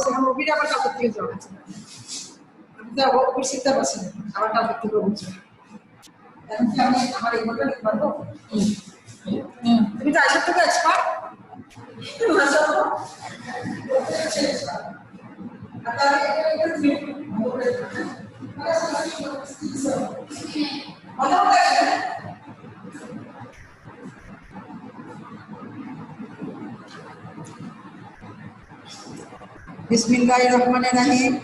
এখন অভিটা আবার কালকে থেকে যাওয়া আছে, অফিস চিন্তা পাচ্ছি আবার কালকে থেকে বলছি। এখন কি আমি আমার এগুলোটা লিখতে পারবো? তুমি তো আইসার থেকে এক্সপার্ট। বিসমিল্লাহির রহমানির রহিম।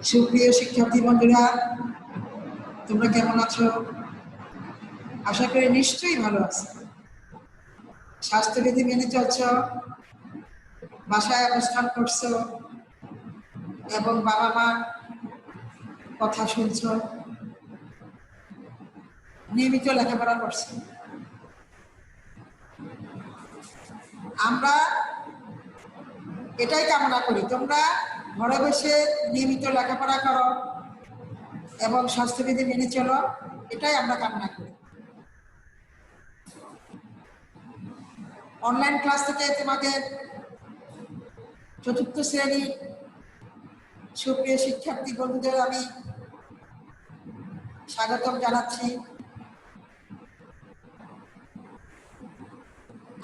সুপ্রিয় শিক্ষার্থী বন্ধুরা, তোমরা কেমন আছো? আশা করি নিশ্চয়ই ভালো আছো। স্বাস্থ্যবিধি মেনে চলছ, বাসায় অবস্থান করছো এবং বাবা মা কথা শুনছ, নিয়মিত লেখাপড়া করছো। আমরা এটাই কামনা করি তোমরা ঘরে বসে নিয়মিত লেখাপড়া করো এবং স্বাস্থ্যবিধি মেনে চলো, এটাই আমরা কামনা করি। অনলাইন ক্লাস থেকে তোমাদের চতুর্থ শ্রেণী সুপ্রিয় শিক্ষার্থী বন্ধুদের আমি স্বাগতম জানাচ্ছি।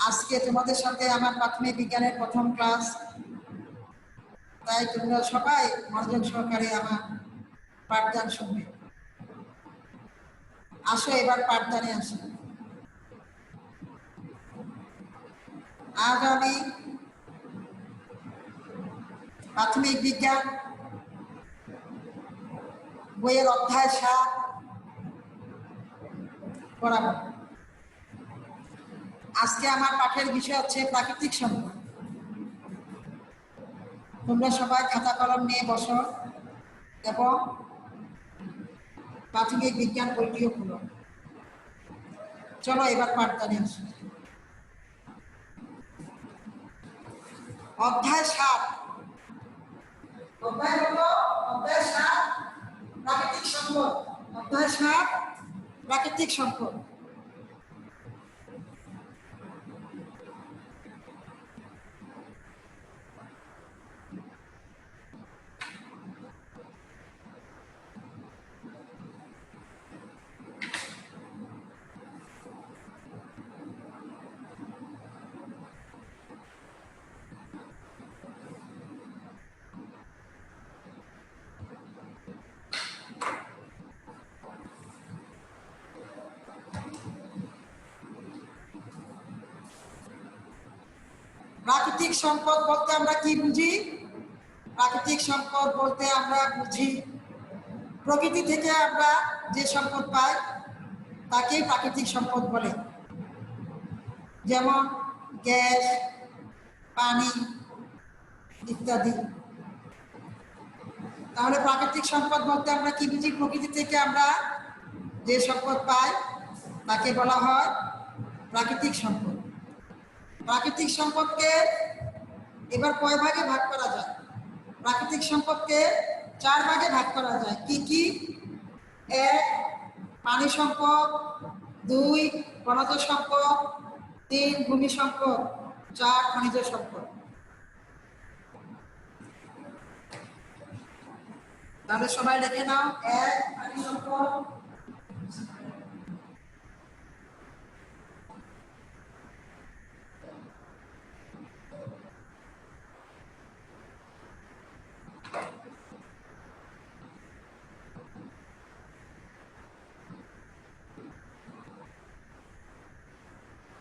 আজকে তোমাদের সাথে আমার প্রাথমিক বিজ্ঞানের প্রথম ক্লাস, তাই তোমরা সবাই মনোযোগ সহকারে আমার পাঠদান শুনবে। আসো এবার পাঠদানে আসো। আজ আমি প্রাথমিক বিজ্ঞান বইয়ের অধ্যায় 7 পড়াবো। আজকে আমার পাঠের বিষয় হচ্ছে প্রাকৃতিক সম্পদ। তোমরা সবাই খাতা কলম নিয়ে বসো এবং প্রাথমিক বিজ্ঞান বইটিও খুলো। চলো এবার পাঠদানে আসো। অধ্যায় 7, অধ্যায় হলো অধ্যায় 7 প্রাকৃতিক সম্পদ। অধ্যায় 7 প্রাকৃতিক সম্পদ। প্রাকৃতিক সম্পদ বলতে আমরা কি বুঝি? প্রাকৃতিক সম্পদ বলতে আমরা বুঝি প্রকৃতি থেকে আমরা যে সম্পদ পাই তাকেই প্রাকৃতিক সম্পদ বলে, যেমন গ্যাস, পানি ইত্যাদি। তাহলে প্রাকৃতিক সম্পদ বলতে আমরা কি বুঝি? প্রকৃতি থেকে আমরা যে সম্পদ পাই তাকে বলা হয় প্রাকৃতিক সম্পদ। প্রাকৃতিক সম্পদকে এবার কয় ভাগে ভাগ করা যায়? প্রাকৃতিক সম্পদকে 4 ভাগে ভাগ করা যায়। কি কি? 1 পানি সম্পদ, 2 বনজ সম্পদ, 3 ভূমি সম্পদ, 4 খনিজ সম্পদ। তাহলে সবাই লিখে নাও। 1 পানি সম্পদ,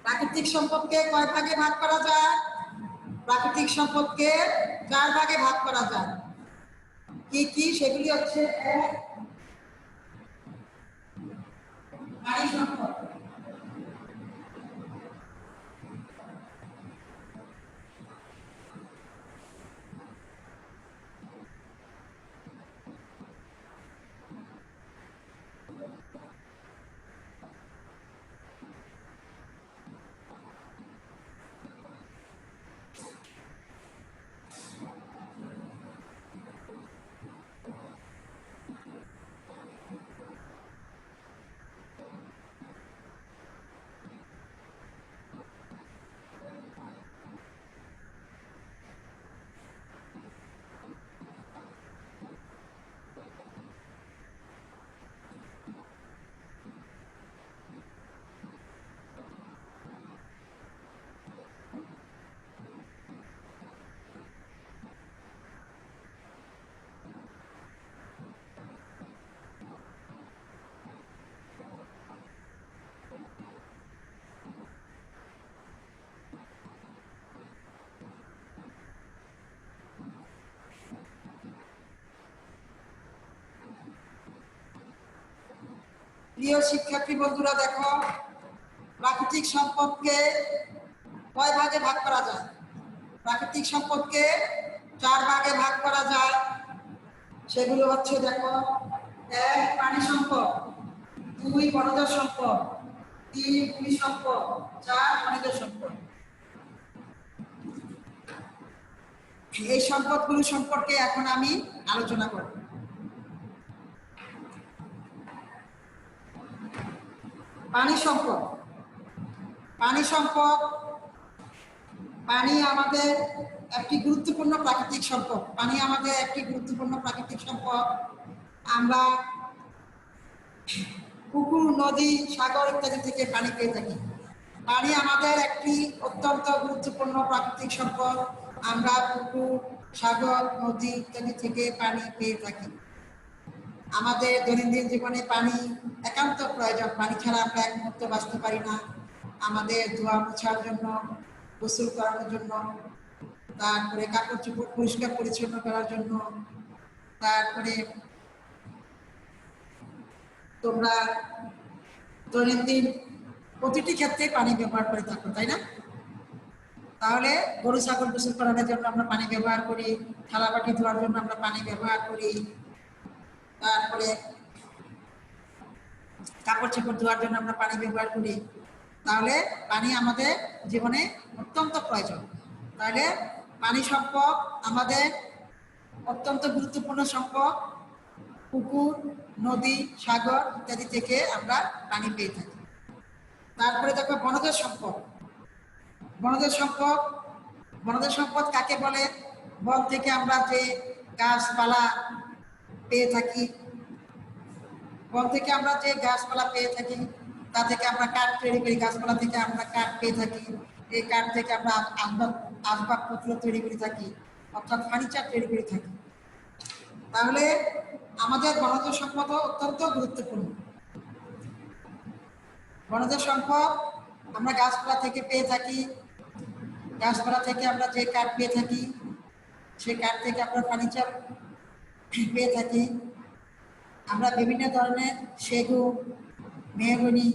প্রাকৃতিক সম্পদকে কয় ভাগে ভাগ করা যায়? প্রাকৃতিক সম্পদকে 4 ভাগে ভাগ করা যায়। কি কি? সেগুলি হচ্ছে 1 পানি সম্পদ, 2 প্রিয় শিক্ষার্থী বন্ধুরা, দেখো প্রাকৃতিক সম্পদকে কয় ভাগে ভাগ করা যায়? প্রাকৃতিক সম্পদকে 4 ভাগে ভাগ করা যায়। সেগুলো হচ্ছে, দেখো, 1 পানি সম্পদ, 2 বনজ সম্পদ, 3 ভূমি সম্পদ, 4 খনিজ সম্পদ। এই সম্পদগুলো সম্পর্কে এখন আমি আলোচনা করব। পানি সম্পদ। পানি সম্পদ, পানি আমাদের একটি গুরুত্বপূর্ণ প্রাকৃতিক সম্পদ। পানি আমাদের একটি গুরুত্বপূর্ণ প্রাকৃতিক সম্পদ। আমরা পুকুর, নদী, সাগর ইত্যাদি থেকে পানি পেয়ে থাকি। পানি আমাদের একটি অত্যন্ত গুরুত্বপূর্ণ প্রাকৃতিক সম্পদ। আমরা পুকুর, সাগর, নদী ইত্যাদি থেকে পানি পেয়ে থাকি। আমাদের দৈনন্দিন জীবনে পানি একান্ত প্রয়োজন। পানি ছাড়া আমরা এক মুহূর্ত বাঁচতে পারি না। আমাদের ধোয়া মোছার জন্য, গোসল করানোর জন্য, তারপরে কাপড় চোপড় পরিষ্কার পরিচ্ছন্ন করার জন্য, তারপরে তোমরা দৈনন্দিন প্রতিটি ক্ষেত্রে পানি ব্যবহার করে থাকো, তাই না? তাহলে গরু ছাগল গোসল করানোর জন্য আমরা পানি ব্যবহার করি, থালা বাটি ধোয়ার জন্য আমরা পানি ব্যবহার করি, তারপরে কাপড় চোপড় ধোয়ার জন্য আমরা পানি ব্যবহার করি। তাহলে পানি আমাদের জীবনে অত্যন্ত প্রয়োজন। তাহলে পানি সম্পদ আমাদের অত্যন্ত গুরুত্বপূর্ণ সম্পদ। পুকুর, নদী, সাগর ইত্যাদি থেকে আমরা পানি পেয়ে থাকি। তারপরে দেখো বনজ সম্পদ। বনজ সম্পদ, বনজ সম্পদ কাকে বলে? বন থেকে আমরা যে গাছপালা পেয়ে থাকি, বন থেকে আমরা যে গাছপালা পেয়ে থাকি, তা থেকে আমরা কাঠ তৈরি করি। গাছপালা থেকে আমরা কাঠ পেয়ে থাকি। এই কাঠ থেকে আমরা আসবাবপত্র তৈরি করে থাকি, অর্থাৎ ফার্নিচার তৈরি করে থাকি। তাহলে আমাদের বনজ সম্পদ অত্যন্ত গুরুত্বপূর্ণ। বনজ সম্পদ আমরা গাছপালা থেকে পেয়ে থাকি। গাছপালা থেকে আমরা যে কাঠ পেয়ে থাকি, সেই কাঠ থেকে আমরা ফার্নিচার পেয়ে থাকি। আমরা বিভিন্ন ধরনের সেগুন, মেহগনি,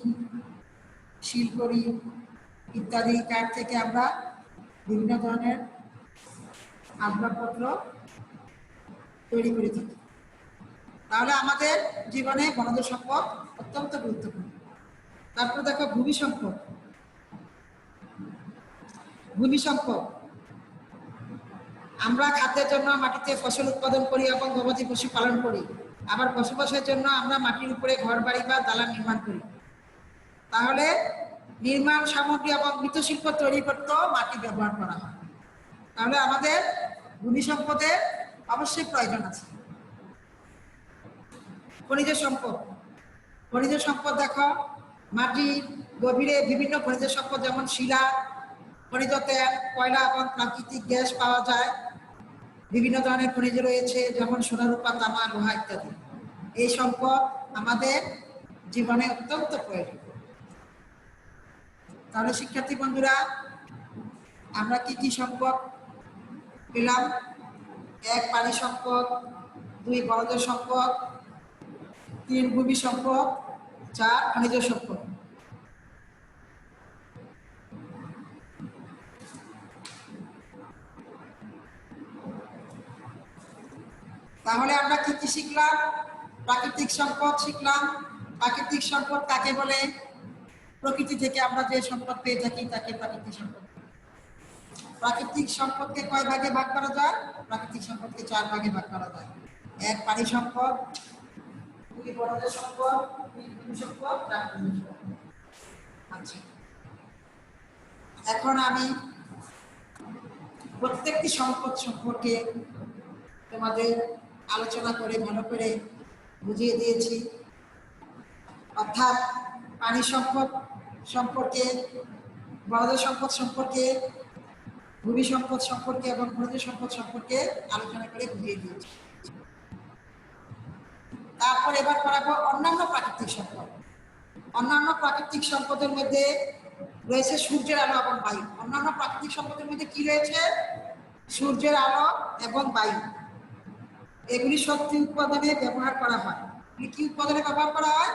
শিলকড়ি ইত্যাদি কাঠ থেকে আমরা বিভিন্ন ধরনের আসবাবপত্র তৈরি করে থাকি। তাহলে আমাদের জীবনে বনজ সম্পদ অত্যন্ত গুরুত্বপূর্ণ। তারপর দেখো ভূমি সম্পদ। ভূমি সম্পদ, আমরা খাদ্যের জন্য মাটিতে ফসল উৎপাদন করি এবং গবাদি পশু পালন করি। আবার বসবাসের জন্য আমরা মাটির উপরে ঘর বাড়ি বা দালান নির্মাণ করি। তাহলে নির্মাণ সামগ্রী এবং মৃৎশিল্প তৈরি করতেও মাটি ব্যবহার করা হয়। তাহলে আমাদের ভূমি সম্পদের অবশ্যই প্রয়োজন আছে। খনিজ সম্পদ। খনিজ সম্পদ দেখো, মাটির গভীরে বিভিন্ন খনিজ সম্পদ যেমন শিলা, খনিজ তেল, কয়লা এবং প্রাকৃতিক গ্যাস পাওয়া যায়। বিভিন্ন ধরনের খনিজ রয়েছে, যেমন সোনা, রূপা, তামা, লোহা ইত্যাদি। এই সম্পদ আমাদের জীবনে অত্যন্ত প্রয়োজন। তাহলে শিক্ষার্থী বন্ধুরা, আমরা কি কি সম্পদ পেলাম? 1 পানি সম্পদ, 2 বনজ সম্পদ, 3 ভূমি সম্পদ, 4 খনিজ সম্পদ। তাহলে আমরা কি কি শিখলাম? প্রাকৃতিক সম্পদ শিখলাম। প্রাকৃতিক সম্পদ কাকে বলে? প্রকৃতি থেকে আমরা যে সম্পদ পেয়ে থাকি তাকে প্রাকৃতিক সম্পদ। প্রাকৃতিক সম্পদকে কয় ভাগে ভাগ করা যায়? প্রাকৃতিক সম্পদকে 4 ভাগে ভাগ করা যায়। 1 পানি সম্পদ, 2 বনজ সম্পদ, 3 ভূমি সম্পদ, 4 খনিজ সম্পদ। আচ্ছা, এখন আমি প্রত্যেকটি সম্পদ সম্পর্কে তোমাদের আলোচনা করে ভালো করে বুঝিয়ে দিয়েছি। অর্থাৎ পানি সম্পদ সম্পর্কে, বনজ সম্পদ সম্পর্কে, ভূমি সম্পদ সম্পর্কে এবং খনিজ সম্পদ সম্পর্কে আলোচনা করে বুঝিয়ে দিয়েছি। তারপর এবার করাবো অন্যান্য প্রাকৃতিক সম্পদ। অন্যান্য প্রাকৃতিক সম্পদের মধ্যে রয়েছে সূর্যের আলো এবং বায়ু। অন্যান্য প্রাকৃতিক সম্পদের মধ্যে কি রয়েছে? সূর্যের আলো এবং বায়ু। এগুলি শক্তি উৎপাদনে ব্যবহার করা হয়। কি উৎপাদনে ব্যবহার করা হয়?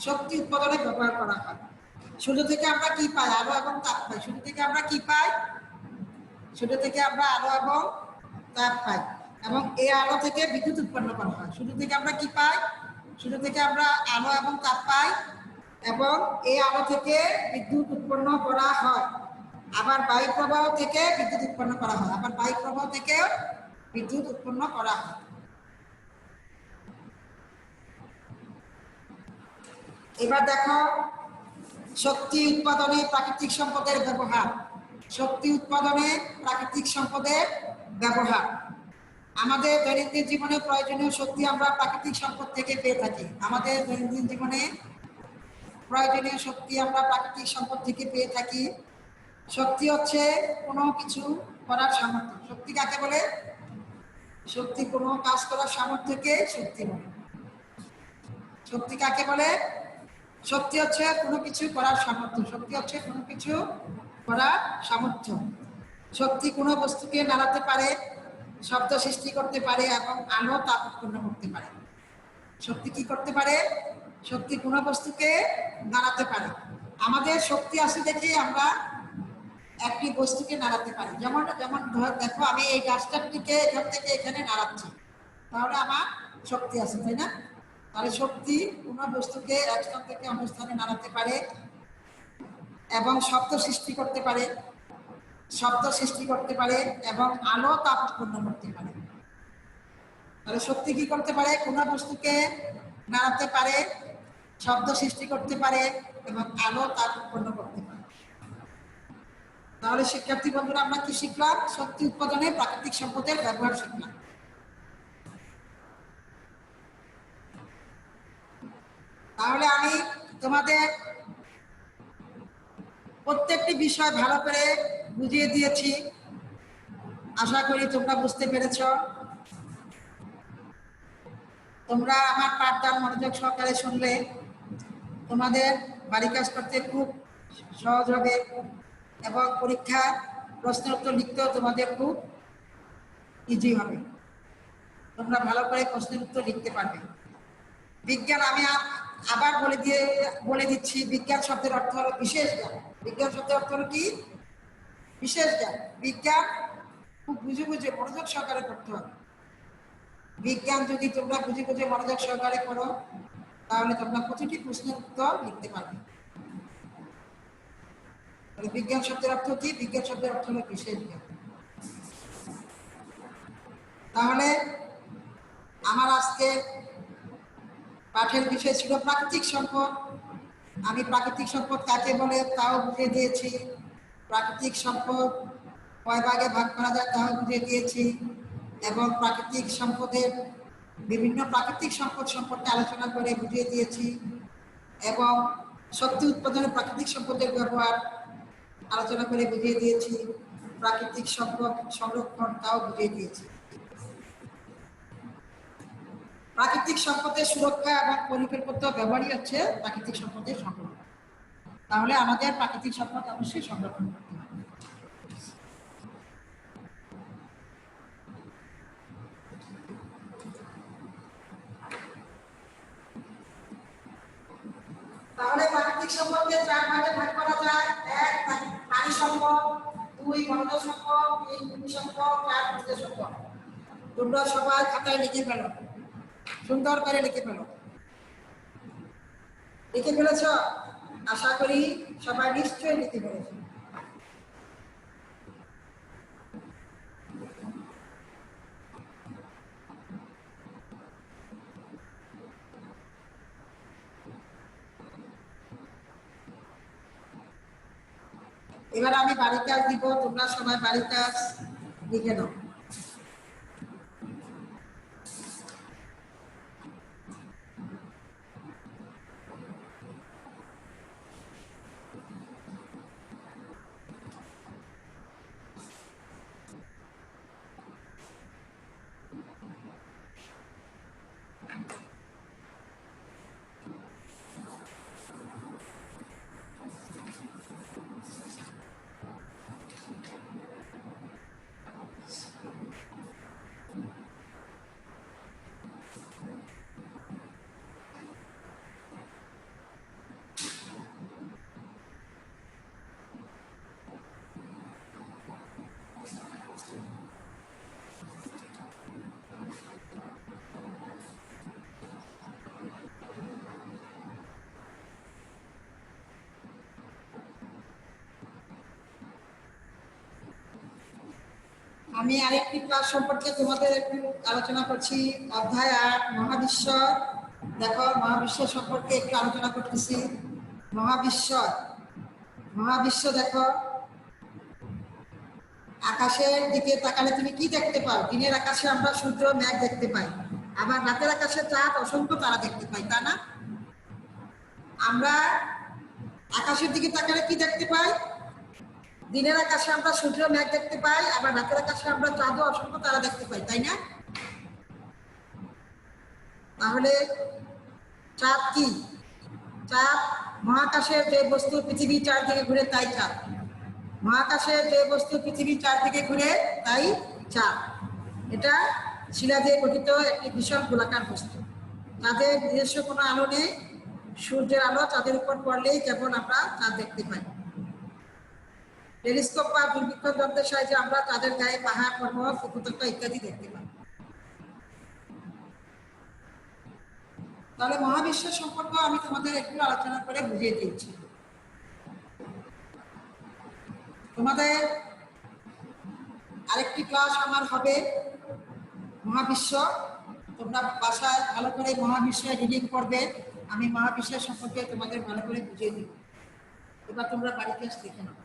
শক্তি উৎপাদনে ব্যবহার করা হয়। সূর্য থেকে আমরা কি পাই? আলো এবং তাপ পাই। সূর্য থেকে আমরা কি পাই? সূর্য থেকে আমরা আলো এবং তাপ পাই, এবং এই আলো থেকে বিদ্যুৎ উৎপন্ন করা হয়। সূর্য থেকে আমরা কি পাই? সূর্য থেকে আমরা আলো এবং তাপ পাই, এবং এই আলো থেকে বিদ্যুৎ উৎপন্ন করা হয়। আবার বায়ু প্রবাহ থেকে বিদ্যুৎ উৎপন্ন করা হয়। আবার বায়ু প্রবাহ থেকে বিদ্যুৎ উৎপন্ন করা হয়। এবার দেখো, শক্তি উৎপাদনে প্রাকৃতিক সম্পদের ব্যবহার। শক্তি উৎপাদনে প্রাকৃতিক সম্পদের ব্যবহার। আমাদের দৈনন্দিন জীবনে প্রয়োজনীয় শক্তি আমরা প্রাকৃতিক সম্পদ থেকে পেয়ে থাকি। আমাদের দৈনন্দিন জীবনে প্রয়োজনীয় শক্তি আমরা প্রাকৃতিক সম্পদ থেকে পেয়ে থাকি। শক্তি হচ্ছে কোনো কিছু করার সামর্থ্য। শক্তি কাকে বলে? শক্তি কোনো কাজ করার সামর্থ্যকে শক্তি বলে। শক্তি কাকে বলে? শক্তি হচ্ছে কোনো কিছু করার সামর্থ্য। শক্তি হচ্ছে কোনো কিছু করার সামর্থ্য। শক্তি কোনো বস্তুকে নাড়াতে পারে, শব্দ সৃষ্টি করতে পারে এবং আলো তাপ উৎপন্ন করতে পারে। শক্তি কি করতে পারে? শক্তি কোনো বস্তুকে নাড়াতে পারে। আমাদের শক্তি আছে দেখে আমরা একটি বস্তুকে নাড়াতে পারি। যেমন যেমন দেখো, আমি এই গাছটাকে এখান থেকে এখানে নাড়াচ্ছি, তাহলে আমার শক্তি আছে, তাই না? তাহলে শক্তি কোনো বস্তুকে এক স্থান থেকে অন্য স্থানে নাড়াতে পারে এবং শব্দ সৃষ্টি করতে পারে, এবং আলো তাপ উৎপন্ন করতে পারে। তাহলে শক্তি কি করতে পারে? কোনো বস্তুকে নাড়াতে পারে, শব্দ সৃষ্টি করতে পারে এবং আলো তাপ উৎপন্ন করতে পারে। তাহলে শিক্ষার্থী বন্ধুরা, আমরা কি শিখলাম? শক্তি উৎপাদনে প্রাকৃতিক সম্পদের ব্যবহার শিখলাম। তাহলে আমি তোমাদের প্রত্যেকটি বিষয় ভালো করে বুঝিয়ে দিয়েছি। আশা করি তোমরা বুঝতে পেরেছ। তোমরা আমার পাঠদান মনোযোগ সহকারে শুনলে তোমাদের বাড়ি কাজ করতে খুব সহজ হবে, এবং পরীক্ষার প্রশ্ন উত্তর লিখতেও তোমাদের খুব ইজি হবে। তোমরা ভালো করে প্রশ্নের উত্তর লিখতে পারবে। বিজ্ঞান, আমি আবার বলে দিচ্ছি, বিজ্ঞান শব্দের অর্থ হলো বিশেষ জ্ঞান। বিজ্ঞান শব্দের অর্থ হলো কি? বিশেষ জ্ঞান। বিজ্ঞান খুব বুঝে বুঝে মনোযোগ সহকারে করতে হবে। বিজ্ঞান যদি তোমরা বুঝে বুঝে মনোযোগ সহকারে করো, তাহলে তোমরা প্রতিটি প্রশ্নের উত্তর লিখতে পারবে। বিজ্ঞান শব্দের অর্থ কি? বিজ্ঞান শব্দের অর্থ হলো বিশেষ জ্ঞান। তাহলে আমার আজকে পাঠের বিষয় ছিল প্রাকৃতিক সম্পদ। আমি প্রাকৃতিক সম্পদ কাকে বলে তাও বুঝিয়ে দিয়েছি। প্রাকৃতিক সম্পদ কয় ভাগে ভাগ করা যায় তাও বুঝিয়ে দিয়েছি, এবং প্রাকৃতিক সম্পদের বিভিন্ন প্রাকৃতিক সম্পদ সম্পর্কে আলোচনা করে বুঝিয়ে দিয়েছি, এবং শক্তি উৎপাদনে প্রাকৃতিক সম্পদের ব্যবহার আলোচনা করে বুঝিয়ে দিয়েছি। প্রাকৃতিক সম্পদ সংরক্ষণ তাও বুঝিয়ে দিয়েছি। প্রাকৃতিক সম্পদের সুরক্ষা এবং পরিকল্পিত ব্যবহারই হচ্ছে প্রাকৃতিক সম্পদের সংরক্ষণ। তাহলে আমাদের প্রাকৃতিক সম্পদ অবশ্যই সংরক্ষণ করতে হবে। তাহলে প্রাকৃতিক সম্পদকে 4 ভাগে ভাগ করা যায়। 1 পানি সম্পদ, 2 বনজ সম্পদ, 3 ভূমি সম্পদ, 4 খনিজ সম্পদ। তোমরা সবাই খাতায় লিখে ফেলো, সুন্দর করে লিখে ফেলো। লিখে ফেলেছ? আশা করি সবাই নিশ্চয়ই লিখে ফেলেছ। এবার আমি বাড়ি কাজ দিব, তোমরা সবাই বাড়ি কাজ লিখে নাও। আমি আরেকটি ক্লাস সম্পর্কে তোমাদের একটু আলোচনা করছি। অধ্যায় ৮ মহাবিশ্ব। দেখো, মহাবিশ্ব সম্পর্কে একটু আলোচনা করতেছি। মহাবিশ্ব মহাবিশ্ব দেখো, আকাশের দিকে তাকালে তুমি কি দেখতে পাও? দিনের আকাশে আমরা সূর্য মেঘ দেখতে পাই, আবার রাতের আকাশে চাঁদ অসংখ্য তারা দেখতে পাই, তা না? আমরা আকাশের দিকে তাকালে কি দেখতে পাই? দিনের আকাশে আমরা সূর্য মেঘ দেখতে পাই, আবার রাতের আকাশে আমরা চাঁদ অসংখ্য তারা দেখতে পাই, তাই না? তাহলে চাঁদ কি? চাঁদ মহাকাশের যে বস্তু পৃথিবীর চারদিকে ঘুরে তাই চাঁদ। মহাকাশের যে বস্তু পৃথিবীর চারদিকে ঘুরে তাই চাঁদ। এটা শিলা দিয়ে গঠিত একটি বিশাল গোলাকার বস্তু। চাঁদের নিজস্ব কোনো আলো নেই। সূর্যের আলো চাঁদের উপর পড়লেই কেবল আমরা চাঁদ দেখতে পাই। টেলিস্কোপ বা দূরবীক্ষণ যন্ত্রের সাহায্যে আমরা চাঁদের গায়ে পাহাড়, পর্বত, উপত্যকা ইত্যাদি দেখতে পাই। তাহলে মহাবিশ্ব সম্পর্কে আমি তোমাদের একটু আলোচনা করে বুঝিয়ে দিচ্ছি। তোমাদের আরেকটি ক্লাস আমার হবে মহাবিশ্ব। তোমরা বাসায় ভালো করে মহাবিশ্বের রিডিং করবে। আমি মহাবিশ্বের সম্পর্কে তোমাদের ভালো করে বুঝিয়ে দিব। এবার তোমরা বাড়িতে এসে দেখে নাও।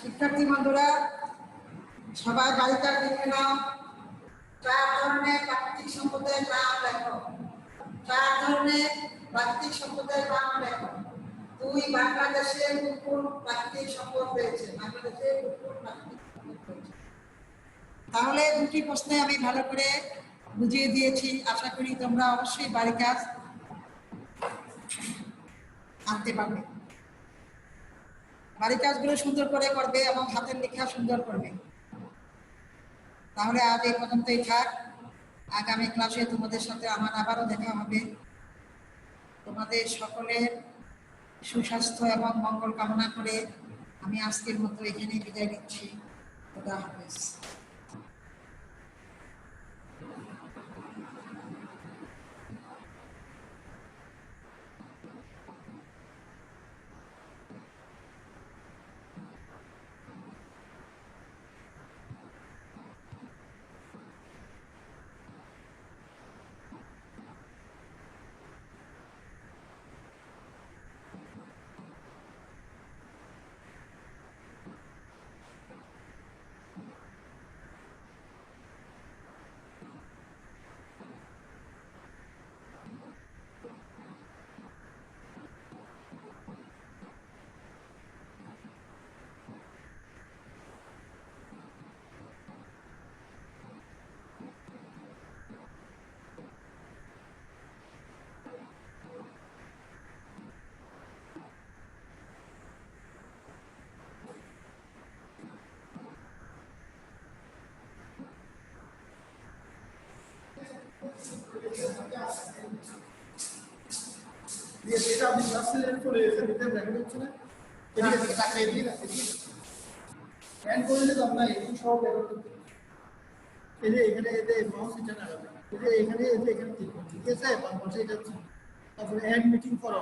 শিক্ষার্থী বন্ধুরা, সবাই বাড়িতে লিখে নাও। 4 ধরনের প্রাকৃতিক সম্পদের নাম লেখো। 4 ধরনের প্রাকৃতিক সম্পদের নাম লেখো। 2, বাংলাদেশে কোন প্রাকৃতিক সম্পদ রয়েছে? বাংলাদেশে কোন প্রাকৃতিক সম্পদ রয়েছে? তাহলে দুটি প্রশ্নে আমি ভালো করে বুঝিয়ে দিয়েছি। আশা করি তোমরা অবশ্যই বাড়ি কাজ আনতে পারবে। বাড়ির কাজগুলো সুন্দর করে করবে এবং হাতের লেখা সুন্দর করবে। তাহলে আজ এই পর্যন্তই থাক। আগামী ক্লাসে তোমাদের সাথে আমার আবারও দেখা হবে। তোমাদের সকলের সুস্বাস্থ্য এবং মঙ্গল কামনা করে আমি আজকের মতো এখানে বিদায় নিচ্ছি। খোদা হাফেজ। এটা আপনি ক্লাসে চলে এসে দিতে দেখা যাচ্ছে না এদিকে টাকা এদিকে না হ্যান্ড করলে তো আমরা এই সব এই যে এখানে এতে মাউস এটা না এই যে এখানে এখানে ঠিক আছে বাম পাশে এটা তারপরে অ্যাড মিটিং করো